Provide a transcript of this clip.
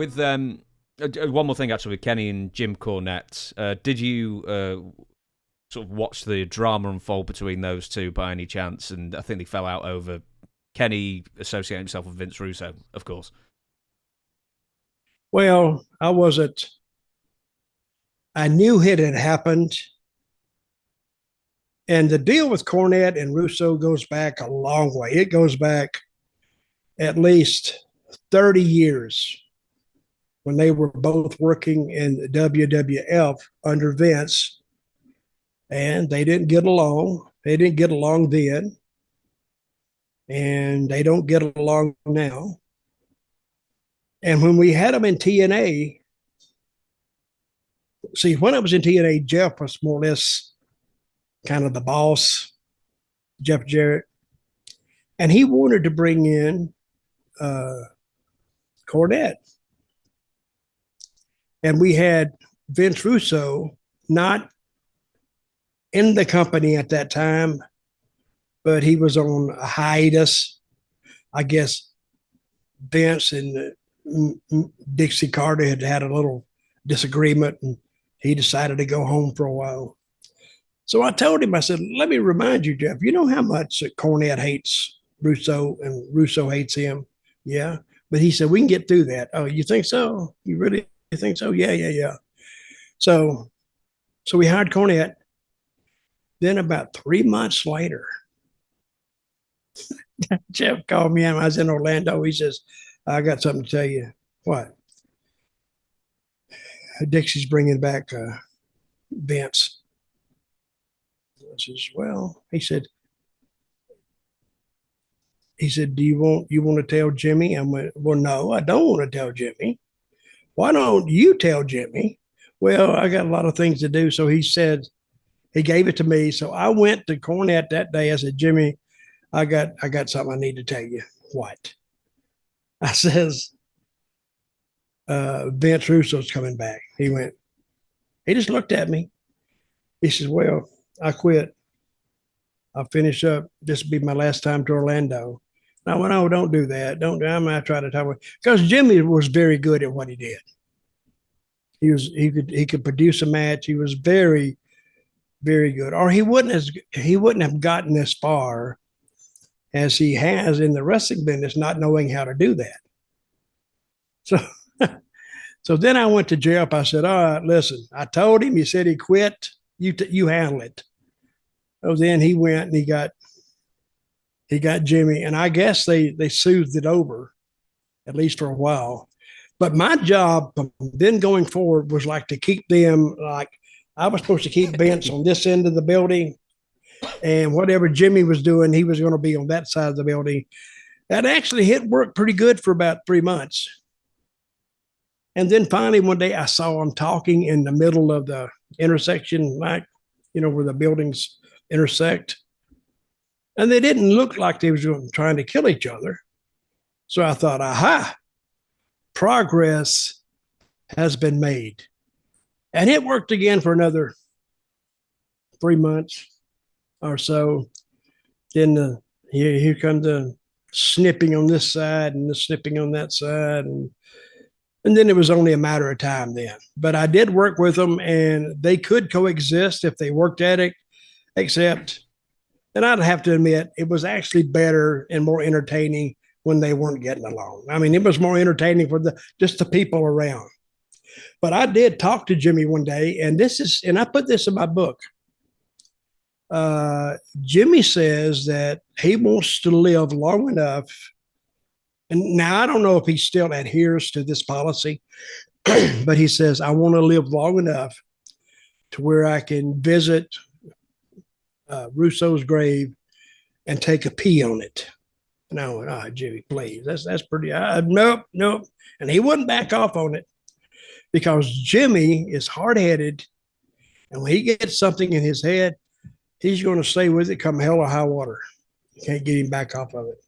With one more thing actually with Kenny and Jim Cornette, did you sort of watch the drama unfold between those two by any chance? And I think they fell out over Kenny associating himself with Vince Russo, of course. Well, I knew it had happened. And the deal with Cornette and Russo goes back a long way. It goes back at least 30 years when they were both working in the WWF under Vince, and they didn't get along. They didn't get along then, and they don't get along now. And when we had them in TNA, see, when I was in TNA, Jeff was more or less kind of the boss, Jeff Jarrett, and he wanted to bring in Cornette. And we had Vince Russo not in the company at that time, but he was on a hiatus. I guess Vince and Dixie Carter had a little disagreement, and he decided to go home for a while. So I told him, I said, let me remind you, Jeff, you know how much Cornette hates Russo and Russo hates him? Yeah. But he said, we can get through that. Oh, you think so? You really think so? Yeah. So we hired Cornette. Then about 3 months later, Jeff called me. I was in Orlando. He says, I got something to tell you. What? Dixie's bringing back Vince. I says, well, he said, do you want to tell Jimmy? I went, well, no, I don't want to tell Jimmy. Why don't you tell Jimmy? Well, I got a lot of things to do. So he said, he gave it to me. So I went to Cornette that day. I said, Jimmy, I got something I need to tell you. What? I says, Vince Russo's coming back. He just looked at me. He says, well, I quit. I'll finish up. This will be my last time to Orlando. I went, oh, don't do that. I'm not trying to talk about, because Jimmy was very good at what he did. He could produce a match. He was very, very good. Or he wouldn't have gotten as far as he has in the wrestling business, not knowing how to do that. So then I went to Jeff. I said, all right, listen, I told him, he said he quit. You handle it. So then he went and he got Jimmy, and I guess they soothed it over, at least for a while. But my job from then going forward was like to keep them, like I was supposed to keep Vince on this end of the building, and whatever Jimmy was doing, he was going to be on that side of the building. That actually worked pretty good for about 3 months. And then finally one day I saw them talking in the middle of the intersection, like, where the buildings intersect. And they didn't look like they were trying to kill each other. So I thought, aha, progress has been made. And it worked again for another 3 months or so. Then here comes the snipping on this side and the snipping on that side. And then it was only a matter of time then. But I did work with them, and they could coexist if they worked at it, except, and I'd have to admit, it was actually better and more entertaining when they weren't getting along. I mean, it was more entertaining for just the people around. But I did talk to Jimmy one day, and I put this in my book. Jimmy says that he wants to live long enough. And now I don't know if he still adheres to this policy, but he says, I want to live long enough to where I can visit Russo's grave and take a pee on it. And I went, Jimmy, please, that's pretty, nope. And he wouldn't back off on it, because Jimmy is hard-headed, and when he gets something in his head, he's going to stay with it come hell or high water. You can't get him back off of it.